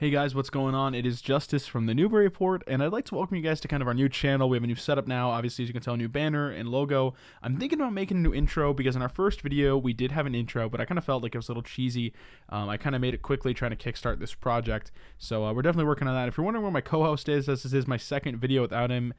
Hey guys, what's going on? It is Justice from the Newbury Report, and I'd like to welcome you guys to kind of our new channel. We have a new setup now. Obviously, as you can tell, a new banner and logo. I'm thinking about making a new intro because in our first video, we did have an intro, but I kind of felt like it was a little cheesy. I kind of made it quickly trying to kickstart this project. So we're definitely working on that. If you're wondering where my co-host is, this is my second video without him.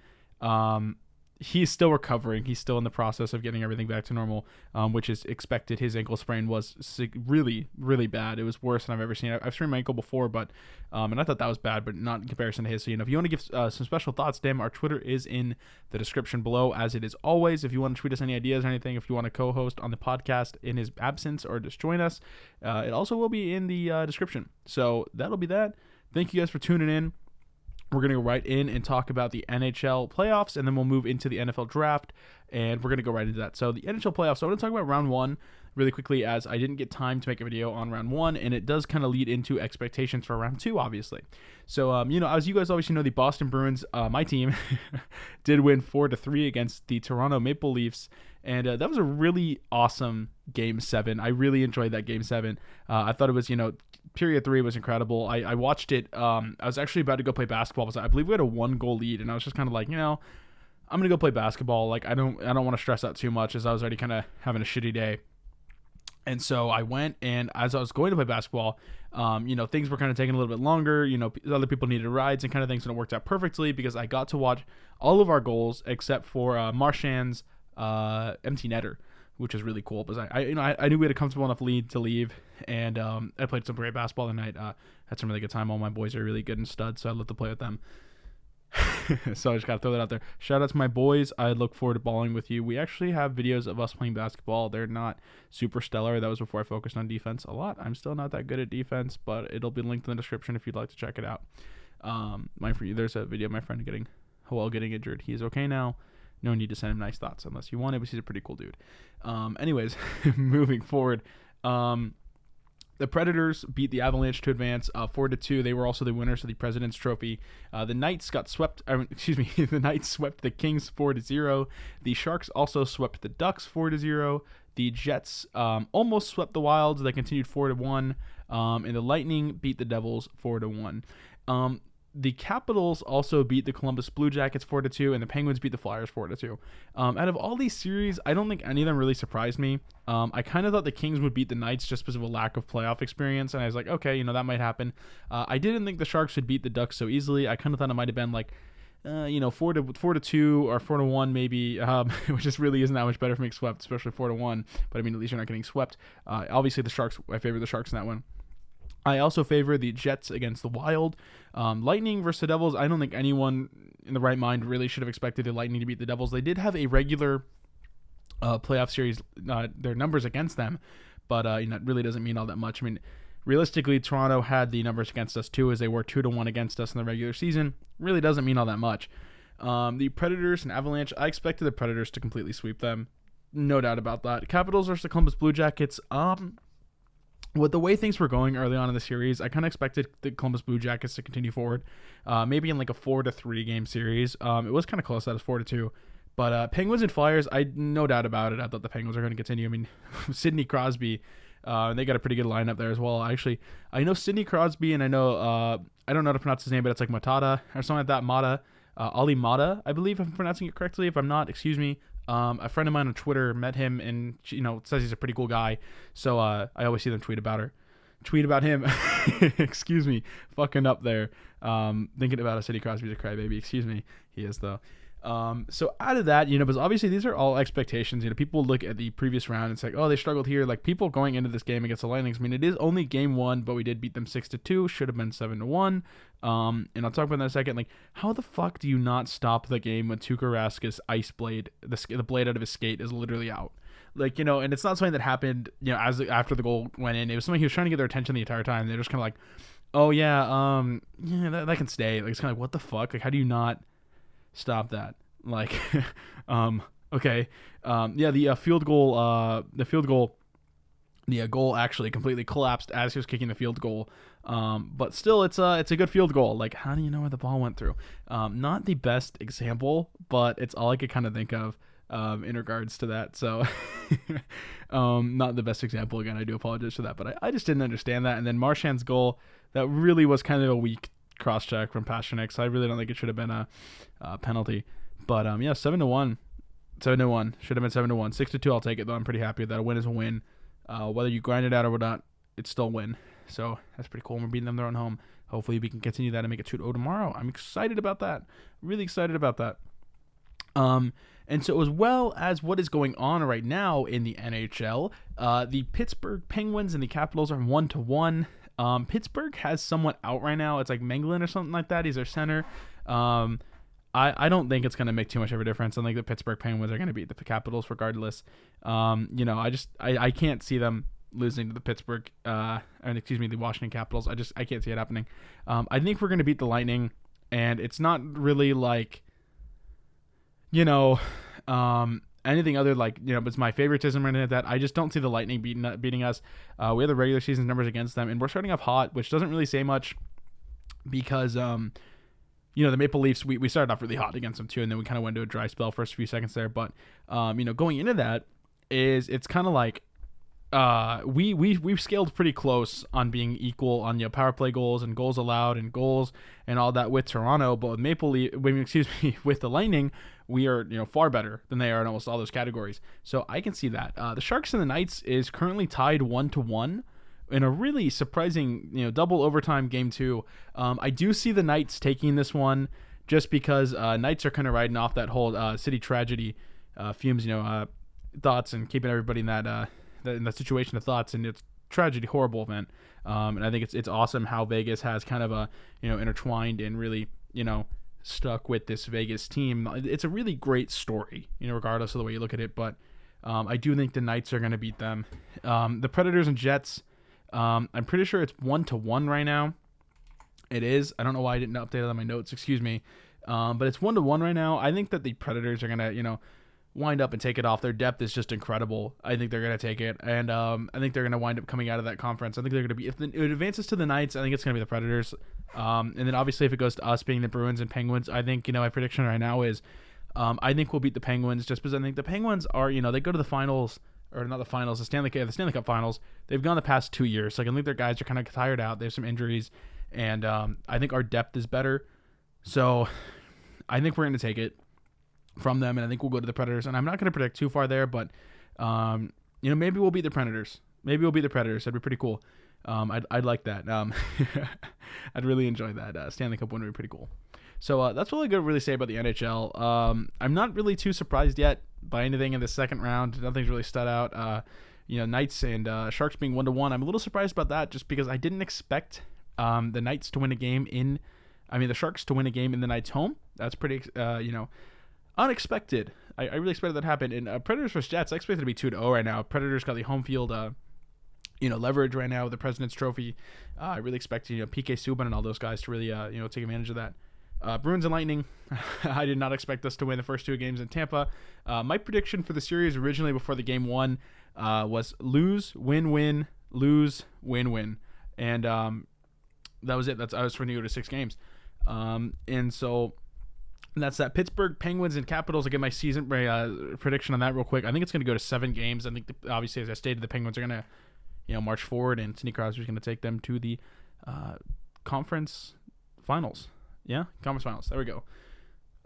He's still recovering. He's still in the process of getting everything back to normal, which is expected. His ankle sprain was really, really bad. It was worse than I've ever seen. I've sprained my ankle before, but and I thought that was bad, but not in comparison to his. So, if you want to give some special thoughts to him, our Twitter is in the description below, as it is always. If you want to tweet us any ideas or anything, if you want to co-host on the podcast in his absence or just join us, it also will be in the description. So that'll be that. Thank you guys for tuning in. We're going to go right in and talk about the NHL playoffs, and then we'll move into the NFL draft, and we're going to go right into that. So the NHL playoffs, so I want to talk about round one really quickly, as I didn't get time to make a video on round one, and it does kind of lead into expectations for round two, obviously. So, as you guys obviously know, the Boston Bruins, my team, did win 4-3 against the Toronto Maple Leafs, and that was a really awesome Game 7. I really enjoyed that Game 7. I thought it was, Period 3 was incredible. I watched it. I was actually about to go play basketball because I believe we had a 1-goal lead, and I was just kind of like, I'm gonna go play basketball. Like I don't want to stress out too much, as I was already kind of having a shitty day. And so I went, and as I was going to play basketball, things were kind of taking a little bit longer. Other people needed rides and kind of things, and it worked out perfectly because I got to watch all of our goals except for Marchand's empty netter, which is really cool because I knew we had a comfortable enough lead to leave, and I played some great basketball tonight. Had some really good time. All my boys are really good and studs, so I'd love to play with them. So I just gotta throw that out there. Shout out to my boys. I look forward to balling with you. We actually have videos of us playing basketball. They're not super stellar. That was before I focused on defense a lot. I'm still not that good at defense, but it'll be linked in the description if you'd like to check it out. There's a video of my friend getting injured. He's okay now. No need to send him nice thoughts unless you want it, but he's a pretty cool dude. Anyways, moving forward, the Predators beat the Avalanche to advance 4-2. They were also the winners of the President's Trophy. The Knights the Knights swept the Kings 4-0. The Sharks also swept the Ducks 4-0. The Jets almost swept the Wilds. They continued 4-1. And the Lightning beat the Devils 4-1. The Capitals also beat the Columbus Blue Jackets 4-2, and the Penguins beat the Flyers 4-2. Out of all these series, I don't think any of them really surprised me. I kind of thought the Kings would beat the Knights just because of a lack of playoff experience, and I was like, okay, that might happen. I didn't think the Sharks would beat the Ducks so easily. I kind of thought it might have been like 4-2 or 4-1 maybe, which just really isn't that much better from being swept, especially 4-1. But at least you're not getting swept. Obviously, I favor the Sharks in that one. I also favor the Jets against the Wild. Lightning versus the Devils. I don't think anyone in the right mind really should have expected the Lightning to beat the Devils. They did have a regular playoff series, their numbers against them, but it really doesn't mean all that much. I mean, realistically, Toronto had the numbers against us too, as they were 2-1 against us in the regular season. Really doesn't mean all that much. The Predators and Avalanche. I expected the Predators to completely sweep them, no doubt about that. Capitals versus the Columbus Blue Jackets. With the way things were going early on in the series, I kind of expected the Columbus Blue Jackets to continue forward, maybe in like a 4-3 game series. It was kind of close. That was 4-2. But Penguins and Flyers, no doubt about it. I thought the Penguins are going to continue. I mean, Sidney Crosby, they got a pretty good lineup there as well. Actually, I know Sidney Crosby, and I know I don't know how to pronounce his name, but it's like Matata or something like that. Ali Mata, I believe, if I'm pronouncing it correctly. If I'm not, excuse me. A friend of mine on Twitter met him, and says he's a pretty cool guy. So I always see them tweet about him. Excuse me, fucking up there. Thinking about a Sidney Crosby's a crybaby. Excuse me, he is though. So out of that, because obviously these are all expectations. People look at the previous round and say, oh, they struggled here. Like people going into this game against the Lightning. I mean, it is only game 1, but we did beat them 6-2. Should have been 7-1. And I'll talk about that in a second. Like, how the fuck do you not stop the game when Tuukka Rask's ice blade, the blade out of his skate is literally out? Like, and it's not something that happened, after the goal went in. It was something he was trying to get their attention the entire time. They're just kind of like, oh yeah, that can stay. Like, it's kind of like, what the fuck? Like, how do you not stop that? Like, okay. The goal actually completely collapsed as he was kicking the field goal. But still, it's a good field goal. Like, how do you know where the ball went through? Not the best example, but it's all I could kind of think of. in regards to that. So not the best example. Again, I do apologize for that, but I just didn't understand that. And then Marchand's goal, that really was kind of a weak cross check from Pasternak. So I really don't think it should have been a penalty. But yeah, 7-1. 7-1. Should have been 7-1. 6-2, I'll take it, though. I'm pretty happy that a win is a win. Whether you grind it out or not, it's still a win. So that's pretty cool. We're beating them there on home. Hopefully we can continue that and make it 2-0 tomorrow. I'm excited about that. Really excited about that. And so as well as what is going on right now in the NHL, the Pittsburgh Penguins and the Capitals are 1-1. Pittsburgh has someone out right now. It's like Menglin or something like that. He's their center. I don't think it's going to make too much of a difference. I think the Pittsburgh Penguins are going to beat the Capitals regardless. I can't see them losing to the the Washington Capitals. I can't see it happening. I think we're going to beat the Lightning, and it's not really like, anything other like, it's my favoritism or anything like that. I just don't see the Lightning beating us. We have the regular season numbers against them, and we're starting off hot, which doesn't really say much because, the Maple Leafs, we started off really hot against them too, and then we kind of went into a dry spell first few seconds there. But, going into that it's kind of like we've scaled pretty close on being equal on power play goals and goals allowed and goals and all that with Toronto. But with with the Lightning, we are far better than they are in almost all those categories. So I can see that. The Sharks and the Knights is currently tied 1-1. In a really surprising, double overtime game 2. I do see the Knights taking this one just because Knights are kind of riding off that whole city tragedy fumes, thoughts, and keeping everybody in that situation of thoughts, and it's tragedy, horrible event. And I think it's awesome how Vegas has kind of a intertwined and really stuck with this Vegas team. It's a really great story, regardless of the way you look at it. But I do think the Knights are going to beat them. The Predators and Jets. I'm pretty sure it's 1-1 right now. It is. I don't know why I didn't update it on my notes. Excuse me. But it's 1-1 right now. I think that the Predators are gonna, wind up and take it off. Their depth is just incredible. I think they're gonna take it, and I think they're gonna wind up coming out of that conference. I think they're gonna be, if it advances to the Knights, I think it's gonna be the Predators. And then obviously if it goes to us being the Bruins and Penguins, I think my prediction right now is, I think we'll beat the Penguins just because I think the Penguins are, they go to the finals. Or not the finals, the Stanley Cup finals. They've gone the past 2 years. So I think their guys are kind of tired out. They have some injuries. And I think our depth is better. So I think we're going to take it from them. And I think we'll go to the Predators. And I'm not going to predict too far there. But, maybe we'll beat the Predators. That'd be pretty cool. I'd like that. I'd really enjoy that. Stanley Cup win would be pretty cool. So that's all I could really say about the NHL. I'm not really too surprised yet by anything in the second round. Nothing's really stood out. Knights and Sharks being 1-1. I'm a little surprised about that just because I didn't expect the Knights to win a game the Sharks to win a game in the Knights' home. That's pretty, unexpected. I really expected that to happen. And Predators vs. Jets, I expected it to be 2-0 right now. Predators got the home field, leverage right now with the President's Trophy. I really expect, PK Subban and all those guys to really, take advantage of that. Bruins and Lightning, I did not expect us to win the first 2 games in Tampa. My prediction for the series originally before the game 1 was lose, win-win, lose, win-win. And that was it. I was trying to go to 6 games. And so that's that. Pittsburgh Penguins and Capitals. I get my season prediction on that real quick. I think it's going to go to 7 games. I think, obviously, as I stated, the Penguins are going to march forward, and Sidney Crosby's going to take them to the conference finals. Yeah, conference finals. There we go.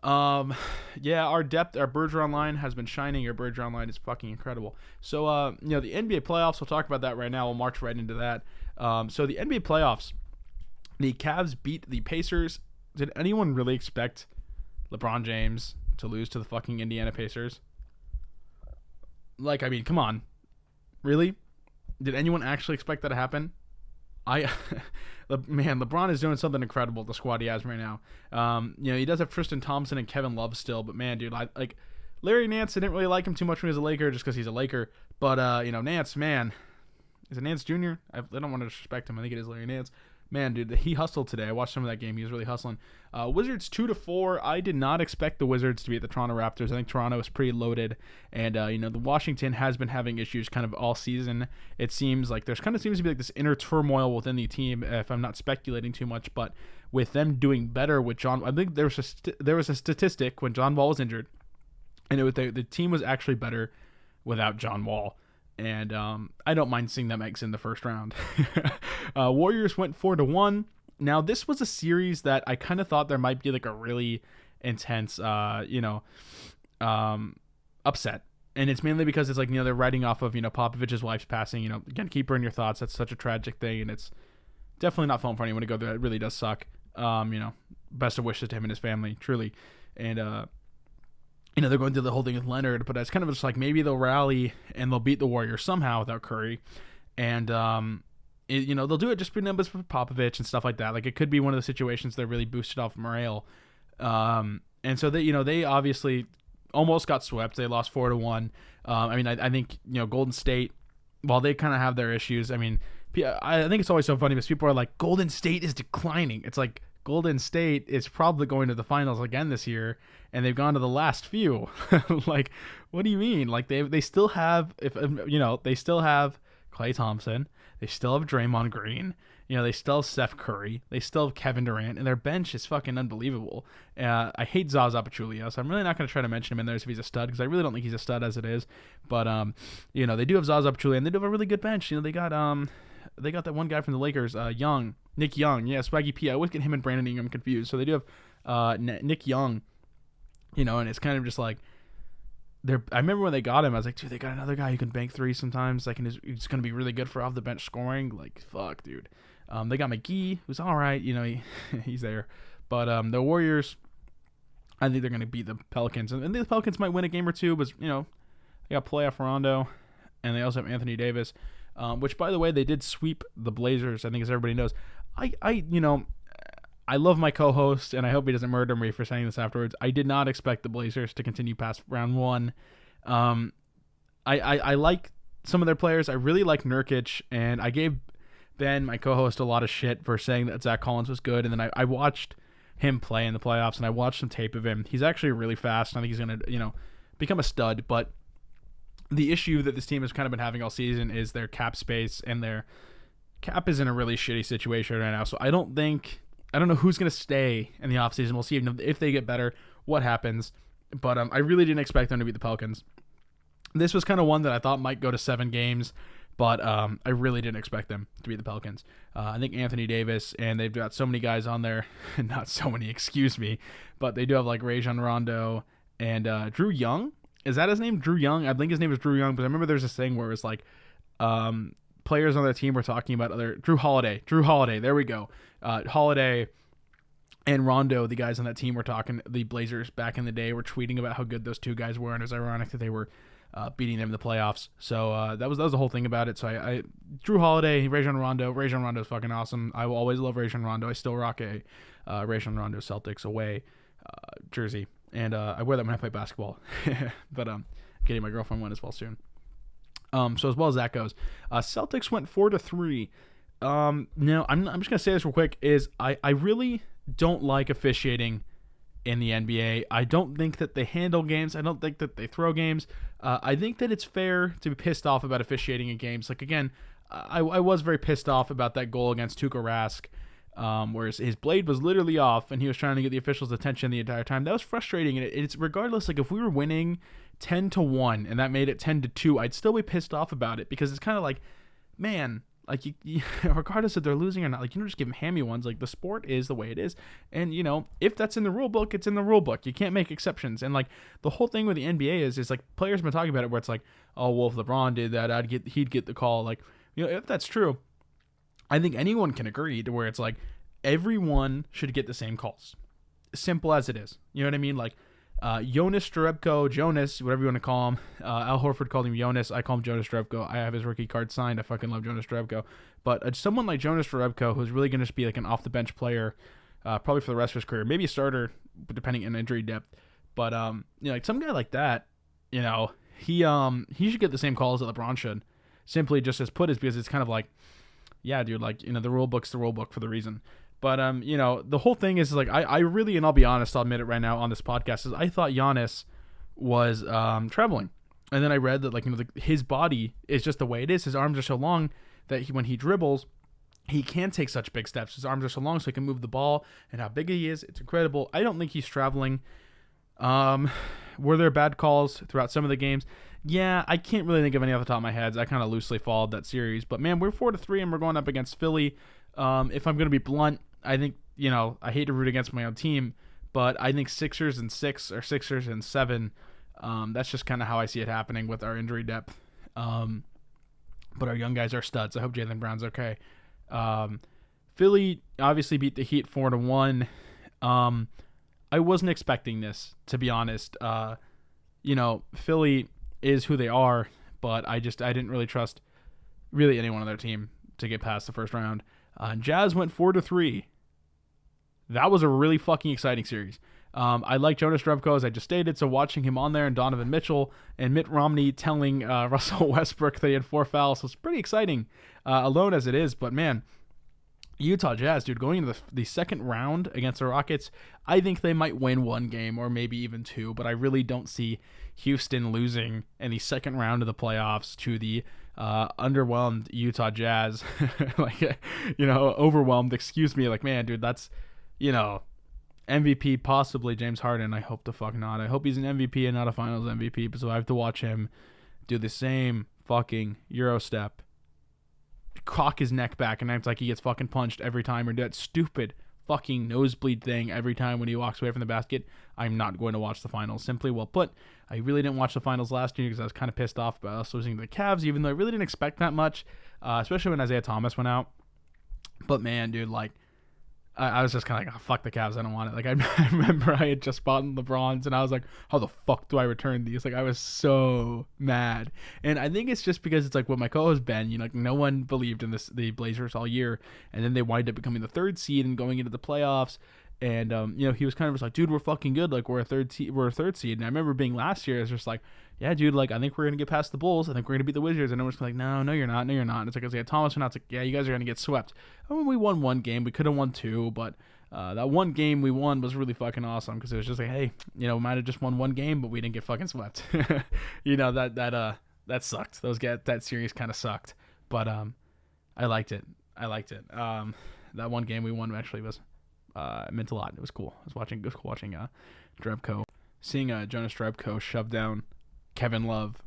Our depth, our Bergeron line has been shining. Our Bergeron line is fucking incredible. So, the NBA playoffs, we'll talk about that right now. We'll march right into that. So the NBA playoffs, the Cavs beat the Pacers. Did anyone really expect LeBron James to lose to the fucking Indiana Pacers? Come on. Really? Did anyone actually expect that to happen? LeBron is doing something incredible with the squad he has right now. He does have Tristan Thompson and Kevin Love still, but man, dude, Larry Nance, I didn't really like him too much when he was a Laker just because he's a Laker. But, Nance, man, is it Nance Jr.? I don't want to disrespect him. I think it is Larry Nance. Man, dude, he hustled today. I watched some of that game. He was really hustling. Wizards 2-4. I did not expect the Wizards to beat the Toronto Raptors. I think Toronto is pretty loaded. And, the Washington has been having issues kind of all season. It seems like seems to be like this inner turmoil within the team, if I'm not speculating too much. But with them doing better with John, I think there was a statistic when John Wall was injured. And the team was actually better without John Wall. And I don't mind seeing them exit in the first round. Warriors went 4-1. Now, this was a series that I kind of thought there might be like a really intense, upset. And it's mainly because it's like, they're riding off of, Popovich's wife's passing. Again, keep her in your thoughts. That's such a tragic thing. And it's definitely not fun for anyone to go through. It really does suck. Best of wishes to him and his family, truly. And, they're going through the whole thing with Leonard, but it's kind of just like maybe they'll rally and they'll beat the Warriors somehow without Curry. And, they'll do it just for numbers for Popovich and stuff like that. Like, it could be one of the situations that really boosted off morale. And so they obviously almost got swept. They lost 4-1. I think, Golden State, while they kind of have their issues, I think it's always so funny because people are like, Golden State is declining. It's like, Golden State is probably going to the finals again this year, and they've gone to the last few. Like, what do you mean? Like, they still have, they still have Klay Thompson. They still have Draymond Green. They still have Steph Curry. They still have Kevin Durant, and their bench is fucking unbelievable. I hate Zaza Pachulia, so I'm really not going to try to mention him in there if he's a stud, because I really don't think he's a stud as it is. But, they do have Zaza Pachulia, and they do have a really good bench. They got that one guy from the Lakers, Nick Young. Yeah, Swaggy P. I always get him and Brandon Ingram confused. So they do have Nick Young, and it's kind of just like, I remember when they got him, I was like, dude, they got another guy who can bank threes sometimes. Like, and he's going to be really good for off the bench scoring. Like, fuck, dude. They got McGee, who's all right. He's there. But the Warriors, I think they're going to beat the Pelicans. And the Pelicans might win a game or two, but, they got playoff Rondo, and they also have Anthony Davis, which, by the way, they did sweep the Blazers, I think, as everybody knows. I love my co-host, and I hope he doesn't murder me for saying this afterwards. I did not expect the Blazers to continue past round one. I like some of their players. I really like Nurkic, and I gave Ben, my co-host, a lot of shit for saying that Zach Collins was good, and then I watched him play in the playoffs, and I watched some tape of him. He's actually really fast, and I think he's going to, become a stud, but the issue that this team has kind of been having all season is their cap space, and their cap is in a really shitty situation right now. So I don't know who's going to stay in the offseason. We'll see if they get better, what happens. But I really didn't expect them to beat the Pelicans. This was kind of one that I thought might go to 7 games, but I really didn't expect them to beat the Pelicans. I think Anthony Davis, and they've got so many guys on there, not so many, excuse me, but they do have like Rajon Rondo and Drew Young. Is that his name? Drew Young? I think his name is Drew Young, but I remember there's this thing where it was like players on their team were talking about Drew Holiday, there we go. Holiday and Rondo, the guys on that team, were talking, the Blazers back in the day were tweeting about how good those two guys were, and it was ironic that they were beating them in the playoffs. So that was the whole thing about it. So I Drew Holiday, Rajon Rondo is fucking awesome. I will always love Rajon Rondo. I still rock a Rajon Rondo Celtics away jersey, and I wear that when I play basketball. But getting my girlfriend one as well soon. So as well as that goes, Celtics went 4-3. Now I'm just gonna say this real quick. Is I really don't like officiating in the NBA. I don't think that they handle games. I don't think that they throw games. I think that it's fair to be pissed off about officiating in games. Like, again, I was very pissed off about that goal against Tuukka Rask, where his blade was literally off and he was trying to get the officials' attention the entire time. That was frustrating, and it's regardless. Like, if we were winning 10-1 and that made it 10-2, I'd still be pissed off about it, because it's kind of like, man, like, you regardless if they're losing or not, like, just give them hammy ones. Like, the sport is the way it is, and if that's in the rule book, it's in the rule book. You can't make exceptions. And like, the whole thing with the NBA is like, players have been talking about it, where it's like, oh, well, if LeBron did that, he'd get the call. Like, if that's true, I think anyone can agree to where it's like, everyone should get the same calls. Simple as it is. You know what I mean? Like, Jonas, whatever you want to call him. Al Horford called him Jonas. I call him Jonas Jerebko. I have his rookie card signed. I fucking love Jonas Jerebko. But someone like Jonas Jerebko, who's really going to be like an off-the-bench player, probably for the rest of his career, maybe a starter, depending on injury depth. But like some guy like that, he should get the same calls that LeBron should. Simply just as put is because it's kind of like, yeah, dude, like, the rule book's the rule book for the reason. But, the whole thing is like, I really, and I'll be honest, I'll admit it right now on this podcast, is I thought Giannis was traveling. And then I read that, like, his body is just the way it is. His arms are so long that when he dribbles, he can take such big steps. His arms are so long so he can move the ball, and how big he is, it's incredible. I don't think he's traveling. Um, were there bad calls throughout some of the games? Yeah, I can't really think of any off the top of my head. I kind of loosely followed that series, but man, we're 4-3 and we're going up against Philly. If I'm gonna be blunt, I think I hate to root against my own team, but I think Sixers and 6 or Sixers and 7. That's just kind of how I see it happening with our injury depth. But our young guys are studs. I hope Jaylen Brown's okay. Philly obviously beat the Heat 4-1. I wasn't expecting this, to be honest. Philly is who they are, but I didn't really trust really anyone on their team to get past the first round. Jazz went 4-3. That was a really fucking exciting series. I like Jonas Jerebko, as I just stated, so watching him on there and Donovan Mitchell and Mitt Romney telling Russell Westbrook that he had 4 fouls was pretty exciting, alone as it is. But man, Utah Jazz, dude, going into the second round against the Rockets, I think they might win 1 game or maybe even 2, but I really don't see Houston losing in the second round of the playoffs to the underwhelmed Utah Jazz. Overwhelmed, excuse me. Like, man, dude, that's, MVP possibly James Harden. I hope the fuck not. I hope he's an MVP and not a finals MVP, so I have to watch him do the same fucking Euro step, cock his neck back, and it's like he gets fucking punched every time, or that stupid fucking nosebleed thing every time when he walks away from the basket. I'm not going to watch the finals. Simply well put. I really didn't watch the finals last year because I was kind of pissed off about us losing to the Cavs, even though I really didn't expect that much, especially when Isaiah Thomas went out. But man, dude, like, I was just kind of like, oh, fuck the Cavs, I don't want it. Like, I remember I had just bought LeBrons, and I was like, how the fuck do I return these? Like, I was so mad. And I think it's just because it's like what my co-host Ben, like, no one believed in the Blazers all year, and then they wind up becoming the 3rd seed and going into the playoffs. And he was kind of just like, dude, we're fucking good. Like, we're a third seed. And I remember being last year, it's just like, yeah, dude, like, I think we're gonna get past the Bulls. I think we're gonna beat the Wizards. And everyone's like, no, you're not. And it's like, yeah, Thomas went out. It's like, yeah, you guys are gonna get swept. We won 1 game. We could have won 2, but that 1 game we won was really fucking awesome because it was just like, hey, we might have just won 1 game, but we didn't get fucking swept. That sucked. That series kind of sucked, but I liked it. That 1 game we won actually was. It meant a lot. It was cool. I was watching Jerebko. Seeing Jonas Jerebko shove down Kevin Love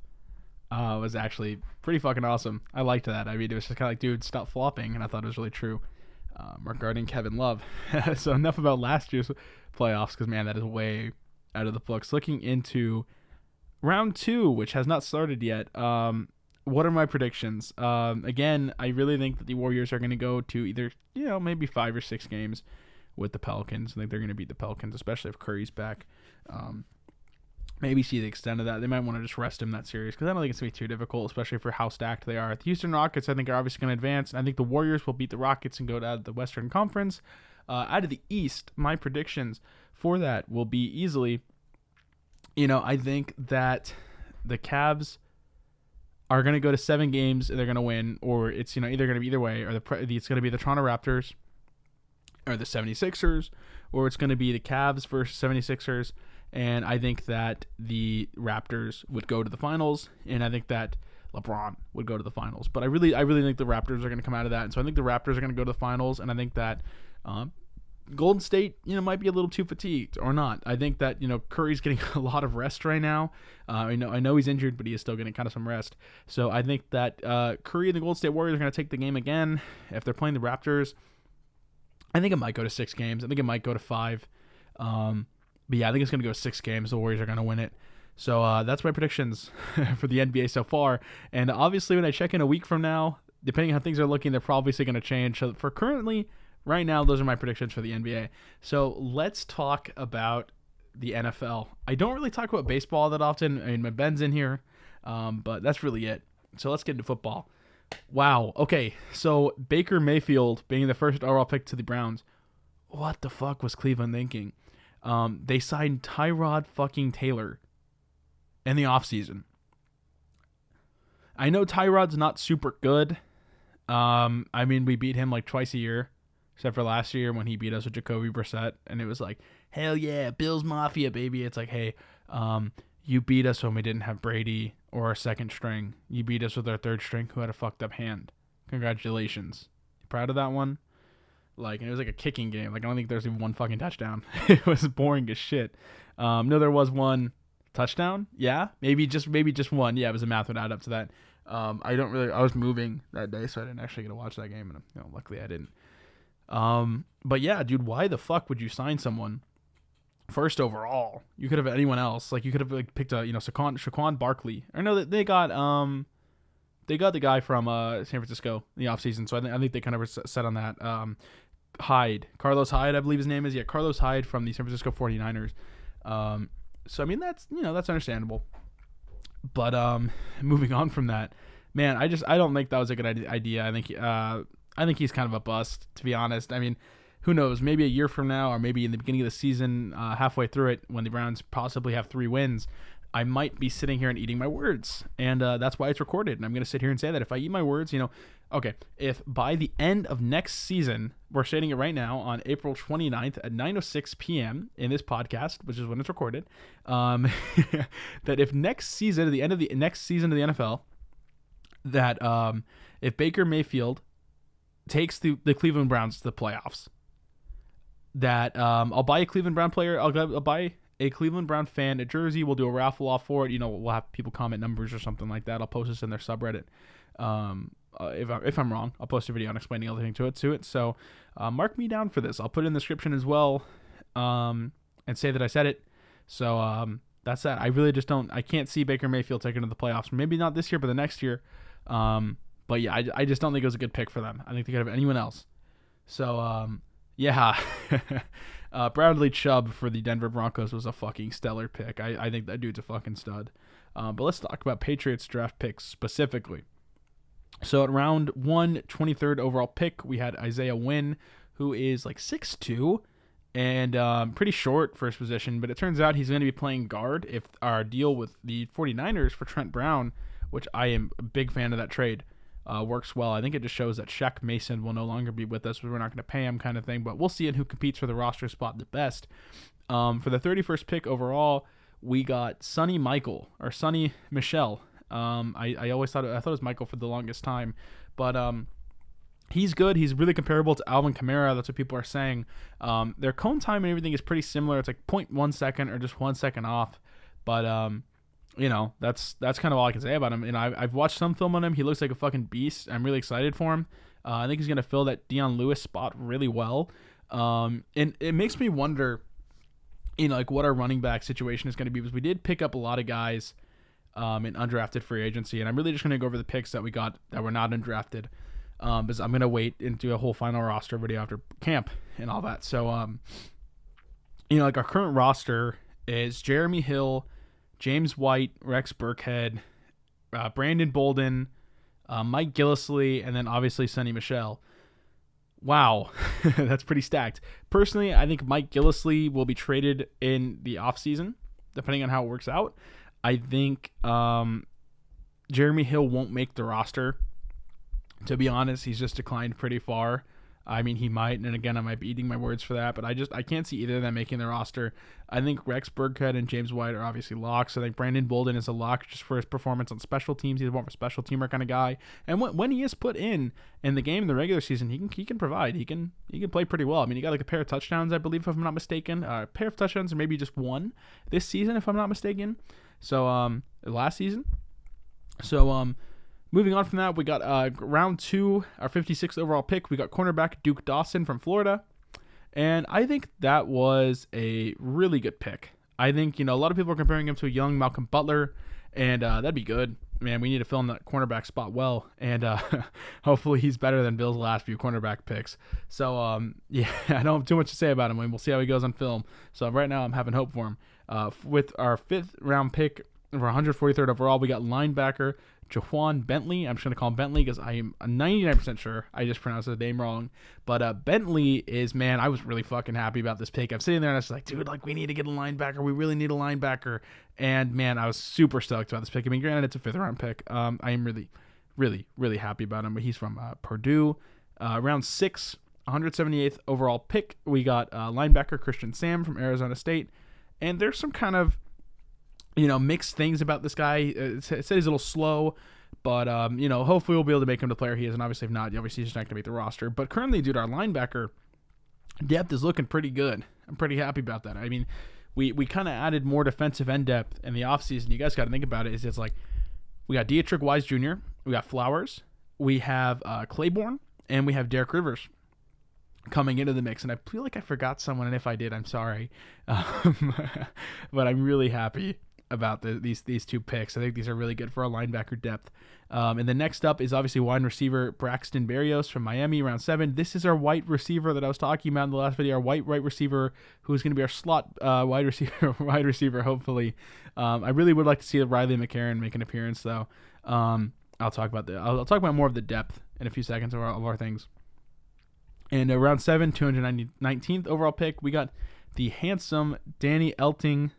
was actually pretty fucking awesome. I liked that. I mean, it was just kind of like, dude, stop flopping, and I thought it was really true regarding Kevin Love. So enough about last year's playoffs, because, man, that is way out of the books. Looking into round 2, which has not started yet, what are my predictions? Again, I really think that the Warriors are going to go to either, maybe 5 or 6 games with the Pelicans. I think they're going to beat the Pelicans, especially if Curry's back. Maybe see the extent of that. They might want to just rest him that series because I don't think it's going to be too difficult, especially for how stacked they are. The Houston Rockets, I think, are obviously going to advance, and I think the Warriors will beat the Rockets and go to the Western Conference. Out of the East, my predictions for that will be easily, I think that the Cavs are going to go to 7 games and they're going to win, or it's, either going to be either way, or it's going to be the Toronto Raptors or the 76ers, or it's going to be the Cavs versus 76ers. And I think that the Raptors would go to the finals, and I think that LeBron would go to the finals. But I really think the Raptors are going to come out of that, and so I think the Raptors are going to go to the finals, and I think that Golden State, might be a little too fatigued or not. I think that Curry's getting a lot of rest right now. I know he's injured, but he is still getting kind of some rest. So I think that Curry and the Golden State Warriors are going to take the game again if they're playing the Raptors. I think it might go to 6 games. I think it might go to 5. But yeah, I think it's going to go 6 games. The Warriors are going to win it. So that's my predictions for the NBA so far. And obviously, when I check in a week from now, depending on how things are looking, they're probably going to change. So for currently, right now, those are my predictions for the NBA. So let's talk about the NFL. I don't really talk about baseball that often. I mean, my Ben's in here, but that's really it. So let's get into football. Wow. Okay, so Baker Mayfield being the first overall pick to the Browns. What the fuck was Cleveland thinking? They signed Tyrod fucking Taylor in the offseason. I know Tyrod's not super good. I mean, we beat him like twice a year, except for last year when he beat us with Jacoby Brissett, and it was like, hell yeah, Bills Mafia, baby. It's like, hey, you beat us when we didn't have Brady or our second string. You beat us with our third string who had a fucked up hand. Congratulations. You proud of that one? Like, and it was like a kicking game. Like, I don't think there's even one fucking touchdown. It was boring as shit. No, there was one touchdown. Yeah, maybe just one. Yeah, it was a math would add up to that. I was moving that day, so I didn't actually get to watch that game, and luckily I didn't. But yeah, dude, why the fuck would you sign someone first overall? You could have anyone else. Like, you could have like picked a Saquon Barkley. I know that they got the guy from San Francisco in the offseason, so I think they kind of were set on that. Carlos Hyde, I believe his name is. Yeah, Carlos Hyde from the San Francisco 49ers. So I mean, that's understandable. But moving on from that, man, I don't think that was a good idea. I think he's kind of a bust, to be honest. I mean, who knows? Maybe a year from now, or maybe in the beginning of the season, halfway through it, when the Browns possibly have 3 wins, I might be sitting here and eating my words. And that's why it's recorded. And I'm going to sit here and say that if I eat my words, okay, if by the end of next season, we're stating it right now on April 29th at 9:06 p.m. in this podcast, which is when it's recorded, that if next season, at the end of the next season of the NFL, that if Baker Mayfield takes the Cleveland Browns to the playoffs, that I'll buy a Cleveland Brown player. I'll buy a Cleveland Brown fan a jersey. We'll do a raffle off for it. We'll have people comment numbers or something like that. I'll post this in their subreddit. If I'm wrong, I'll post a video on explaining everything to it. So mark me down for this. I'll put it in the description as well, and say that I said it. So that's that. I really just I can't see Baker Mayfield taking to the playoffs. Maybe not this year, but the next year. But yeah, I just don't think it was a good pick for them. I think they could have anyone else. So yeah. Bradley Chubb for the Denver Broncos was a fucking stellar pick. I think that dude's a fucking stud. But let's talk about Patriots draft picks specifically. So at round 1, 23rd overall pick, we had Isaiah Wynn, who is like 6'2", and pretty short for his position. But it turns out he's going to be playing guard if our deal with the 49ers for Trent Brown, which I am a big fan of that trade, works well. I think it just shows that Shaq Mason will no longer be with us. We're not going to pay him kind of thing, but we'll see who competes for the roster spot the best. For the 31st pick overall, we got Sonny Michel. I always thought it was Michael for the longest time, but he's good. He's really comparable to Alvin Kamara. That's what people are saying. Their cone time and everything is pretty similar. It's like 0.1 second or just 1 second off, but that's kind of all I can say about him. And I've watched some film on him. He looks like a fucking beast. I'm really excited for him. I think he's going to fill that Dion Lewis spot really well. And it makes me wonder, like what our running back situation is going to be, because we did pick up a lot of guys in undrafted free agency. And I'm really just going to go over the picks that we got that were not undrafted, because I'm going to wait and do a whole final roster video after camp and all that. So, like our current roster is Jeremy Hill, James White, Rex Burkhead, Brandon Bolden, Mike Gillislee, and then obviously Sonny Michel. Wow, that's pretty stacked. Personally, I think Mike Gillislee will be traded in the offseason, depending on how it works out. I think Jeremy Hill won't make the roster. To be honest, he's just declined pretty far. I mean, he might, and again, I might be eating my words for that, but I can't see either of them making the roster. I think Rex Burkhead and James White are obviously locks. I think Brandon Bolden is a lock just for his performance on special teams. He's more of a special teamer kind of guy, and when he is put in the game in the regular season, he can provide. He can play pretty well. I mean, he got like a pair of touchdowns, I believe, if I'm not mistaken. A pair of touchdowns, or maybe just one this season, if I'm not mistaken. So last season. So moving on from that, we got round 2, our 56th overall pick. We got cornerback Duke Dawson from Florida. And I think that was a really good pick. I think, a lot of people are comparing him to a young Malcolm Butler, and that'd be good. Man, we need to fill in that cornerback spot well, and hopefully he's better than Bill's last few cornerback picks. So, yeah, I don't have too much to say about him, and we'll see how he goes on film. So right now I'm having hope for him. With our 5th round pick, for 143rd overall, we got linebacker Jaquan Bentley. I'm just going to call him Bentley because I am 99% sure I just pronounced his name wrong. But Bentley is, man, I was really fucking happy about this pick. I'm sitting there and I was like, dude, we need to get a linebacker. We really need a linebacker. And, man, I was super stoked about this pick. I mean, granted, it's a 5th round pick. I am really, really, really happy about him. But he's from Purdue. Round 6, 178th overall pick, we got linebacker Christian Sam from Arizona State. And there's some kind of mixed things about this guy. It said he's a little slow, but, hopefully we'll be able to make him the player he is. And obviously, if not, obviously he's not going to make the roster. But currently, dude, our linebacker depth is looking pretty good. I'm pretty happy about that. I mean, we kind of added more defensive end depth in the offseason. You guys got to think about it. It's like we got Dietrich Wise Jr., we got Flowers, we have Claiborne, and we have Derek Rivers coming into the mix. And I feel like I forgot someone, and if I did, I'm sorry. But I'm really happy about these two picks. I think these are really good for our linebacker depth. And the next up is obviously wide receiver Braxton Berrios from Miami, round 7. This is our white receiver that I was talking about in the last video, our white right receiver, who's going to be our slot wide receiver, hopefully. I really would like to see Riley McCarron make an appearance, though. I'll talk about more of the depth in a few seconds of our things. And round 7, 219th overall pick, we got the handsome Danny Etling,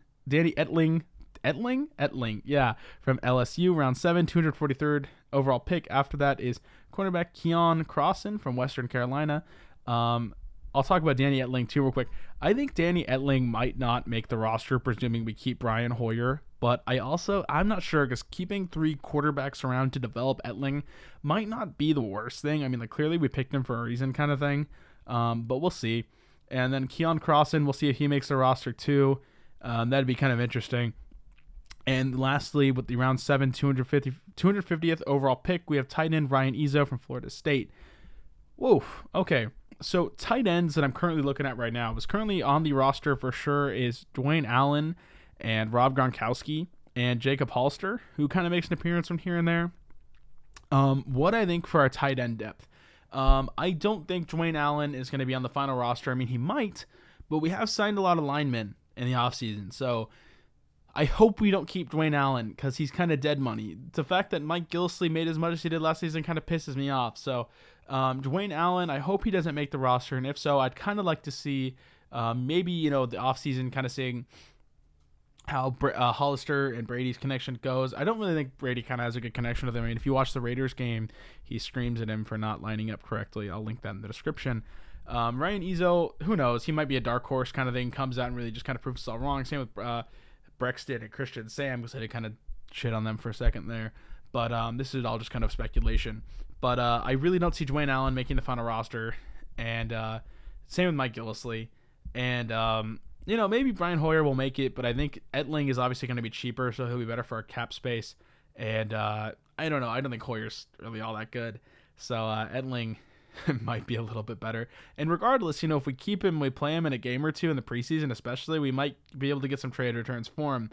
yeah, from LSU, round 7, 243rd overall pick. After that is cornerback Keon Crossan from Western Carolina. I'll talk about Danny Etling too real quick. I think Danny Etling might not make the roster, presuming we keep Brian Hoyer. But I'm not sure, because keeping 3 quarterbacks around to develop Etling might not be the worst thing. I mean, like, clearly we picked him for a reason kind of thing. But we'll see. And then Keon Crossan, we'll see if he makes the roster too. That'd be kind of interesting. And lastly, with the round 7, 250th overall pick, we have tight end Ryan Izzo from Florida State. Whoa, okay. So tight ends that I'm currently looking at right now, is currently on the roster for sure, is Dwayne Allen and Rob Gronkowski and Jacob Holster, who kind of makes an appearance from here and there. What I think for our tight end depth, I don't think Dwayne Allen is going to be on the final roster. I mean, he might, but we have signed a lot of linemen in the offseason, so I hope we don't keep Dwayne Allen, because he's kind of dead money. The fact that Mike Gillislee made as much as he did last season kind of pisses me off. So Dwayne Allen, I hope he doesn't make the roster, and if so, I'd kind of like to see maybe, the offseason kind of seeing how Hollister and Brady's connection goes. I don't really think Brady kind of has a good connection with him. I mean, if you watch the Raiders game, he screams at him for not lining up correctly. I'll link that in the description. Ryan Izzo, who knows? He might be a dark horse kind of thing, comes out and really just kind of proves us all wrong. Same with Brexton and Christian Sam, because I did kind of shit on them for a second there. But this is all just kind of speculation. But I really don't see Dwayne Allen making the final roster. And same with Mike Gillislee. And maybe Brian Hoyer will make it, but I think Etling is obviously going to be cheaper, so he'll be better for our cap space. And I don't know. I don't think Hoyer's really all that good. So Etling might be a little bit better. And regardless, if we keep him, we play him in a game or two in the preseason especially, we might be able to get some trade returns for him.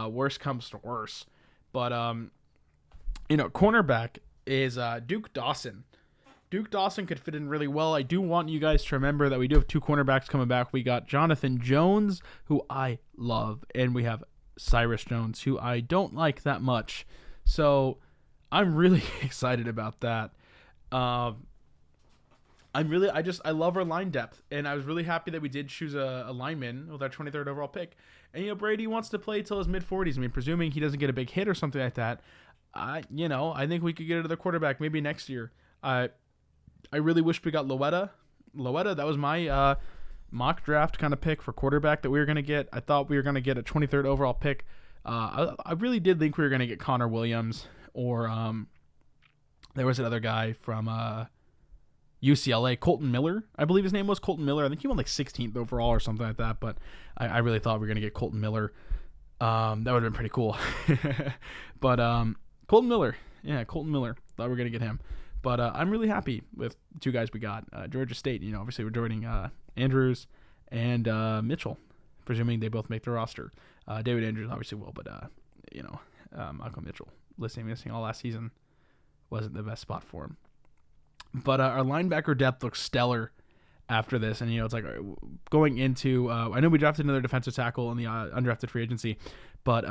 Worst comes to worse. But, cornerback is Duke Dawson. Duke Dawson could fit in really well. I do want you guys to remember that we do have 2 cornerbacks coming back. We got Jonathan Jones, who I love, and we have Cyrus Jones, who I don't like that much. So I'm really excited about that. I love our line depth, and I was really happy that we did choose a lineman with our 23rd overall pick. And Brady wants to play till his mid-40s. I mean, presuming he doesn't get a big hit or something like that, I think we could get another quarterback maybe next year. I really wish we got Loetta. That was my mock draft kind of pick for quarterback that we were going to get. I thought we were going to get a 23rd overall pick. I really did think we were going to get Connor Williams, or there was another guy from UCLA, Colton Miller, I believe his name was Colton Miller. I think he went like 16th overall or something like that, but I really thought we were going to get Colton Miller. That would have been pretty cool. But Colton Miller. Thought we were going to get him. But I'm really happy with 2 guys we got. Georgia State, obviously we're joining Andrews and Mitchell, presuming they both make the roster. David Andrews obviously will, but, Malcolm Mitchell, missing all last season, wasn't the best spot for him. But our linebacker depth looks stellar after this. And, it's like going into, I know we drafted another defensive tackle in the undrafted free agency, but,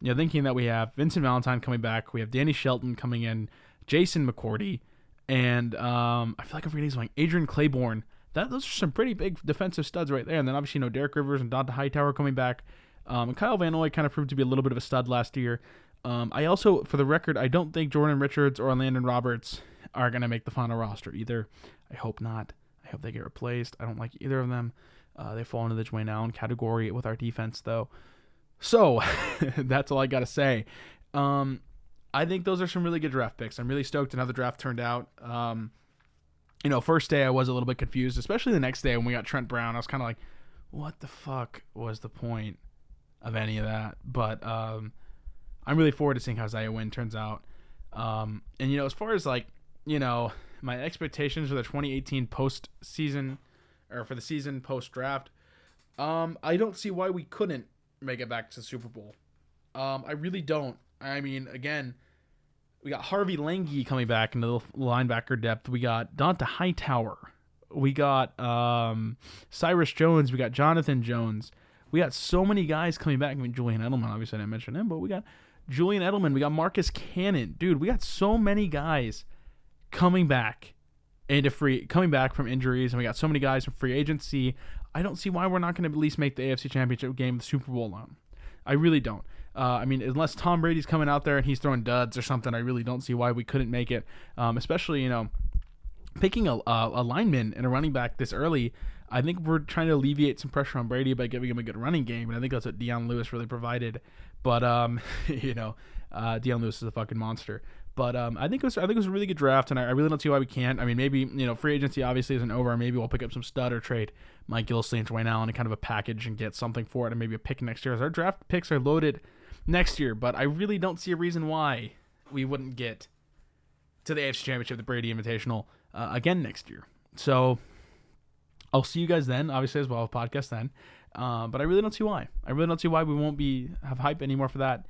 thinking that we have Vincent Valentine coming back, we have Danny Shelton coming in, Jason McCourty, and I feel like I'm forgetting something. Adrian Claiborne. Those are some pretty big defensive studs right there. And then obviously, Derek Rivers and Donta Hightower coming back. And Kyle Van Noy kind of proved to be a little bit of a stud last year. I also, for the record, I don't think Jordan Richards or Landon Roberts are going to make the final roster either. I hope not. I hope they get replaced. I don't like either of them. They fall into the Dwayne Allen category with our defense, though. So, that's all I got to say. I think those are some really good draft picks. I'm really stoked on how the draft turned out. First day I was a little bit confused, especially the next day when we got Trent Brown. I was kind of like, what the fuck was the point of any of that? But I'm really forward to seeing how Isaiah Wynn turns out. And as far as my expectations for the 2018 postseason, or for the season post draft, I don't see why we couldn't make it back to the Super Bowl. I really don't. I mean, again, we got Harvey Lange coming back into the linebacker depth. We got Donta Hightower. We got Cyrus Jones. We got Jonathan Jones. We got so many guys coming back. I mean, Julian Edelman, obviously I didn't mention him, but we got Julian Edelman. We got Marcus Cannon. Dude, we got so many guys coming back from injuries, and we got so many guys from free agency. I don't see why we're not going to at least make the AFC Championship game, the Super Bowl alone. I really don't. I mean, unless Tom Brady's coming out there and he's throwing duds or something, I really don't see why we couldn't make it. Especially, picking a lineman and a running back this early. I think we're trying to alleviate some pressure on Brady by giving him a good running game, and I think that's what Deion Lewis really provided. But Deion Lewis is a fucking monster. But I think it was a really good draft, and I really don't see why we can't. I mean, maybe free agency obviously isn't over. Maybe we'll pick up some stud or trade Mike Gillislee and Dwayne Allen in kind of a package and get something for it, and maybe a pick next year. As our draft picks are loaded next year, but I really don't see a reason why we wouldn't get to the AFC Championship, the Brady Invitational, again next year. So I'll see you guys then, obviously, as well, a podcast then. But I really don't see why. I really don't see why we won't have hype anymore for that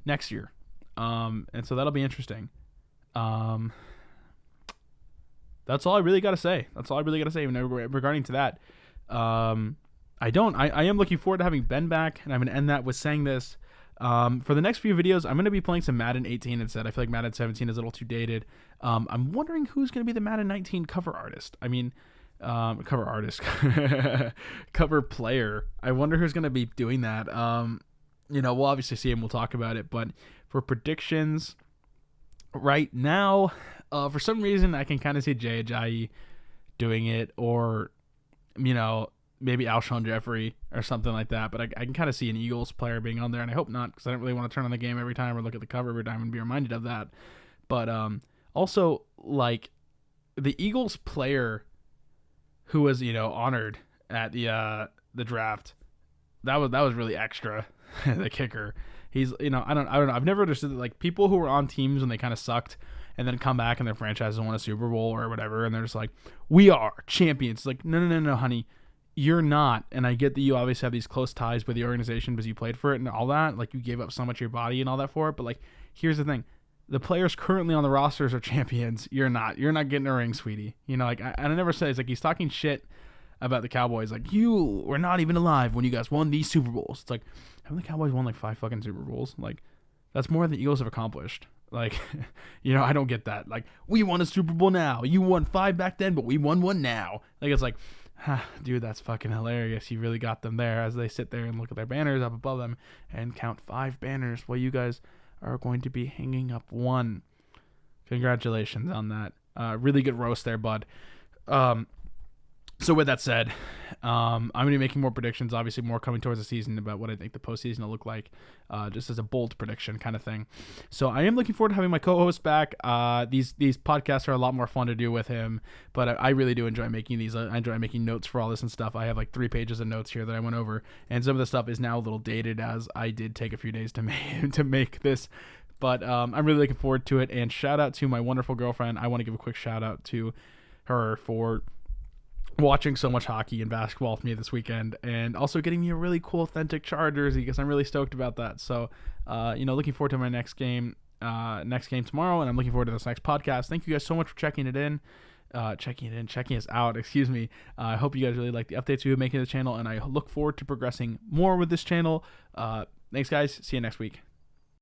next year. And so that'll be interesting. That's all I really got to say. Regarding to that. I am looking forward to having Ben back, and I'm going to end that with saying this. For the next few videos, I'm going to be playing some Madden 18 instead. I feel like Madden 17 is a little too dated. I'm wondering who's going to be the Madden 19 cover artist. I mean, cover artist, cover player. I wonder who's going to be doing that. We'll obviously see and we'll talk about it. But for predictions right now, for some reason, I can kind of see Jay Ajayi doing it, or, maybe Alshon Jeffrey or something like that. But I can kind of see an Eagles player being on there, and I hope not, because I don't really want to turn on the game every time or look at the cover every time and be reminded of that. But also, like, the Eagles player who was, honored at the draft, that was really extra. The kicker, he's, I don't know. I've never understood that, like, people who were on teams when they kind of sucked and then come back and their franchises won a Super Bowl or whatever, and they're just like, we are champions. It's like, no, honey, you're not. And I get that you obviously have these close ties with the organization because you played for it and all that. Like, you gave up so much of your body and all that for it. But, like, here's the thing. The players currently on the rosters are champions. You're not getting a ring, sweetie. I never say, it's like he's talking shit about the Cowboys. Like, you were not even alive when you guys won these Super Bowls. It's like, haven't the Cowboys won like 5 fucking Super Bowls? Like, that's more than the Eagles have accomplished. Like, I don't get that. Like, we won a Super Bowl now. You won 5 back then, but we won 1 now. Like, it's like, dude, that's fucking hilarious. You really got them there as they sit there and look at their banners up above them and count 5 banners while you guys are going to be hanging up 1. Congratulations on that. Really good roast there, bud. So with that said, I'm going to be making more predictions, obviously more coming towards the season about what I think the postseason will look like, just as a bold prediction kind of thing. So I am looking forward to having my co-host back. These podcasts are a lot more fun to do with him, but I really do enjoy making these. I enjoy making notes for all this and stuff. I have like 3 pages of notes here that I went over, and some of the stuff is now a little dated as I did take a few days to make this. But I'm really looking forward to it, and shout out to my wonderful girlfriend. I want to give a quick shout out to her for watching so much hockey and basketball with me this weekend, and also getting me a really cool authentic Chargers because I'm really stoked about that. So, looking forward to my next game tomorrow, and I'm looking forward to this next podcast. Thank you guys so much for checking us out. Excuse me. I hope you guys really like the updates we've been making to the channel, and I look forward to progressing more with this channel. Thanks, guys. See you next week.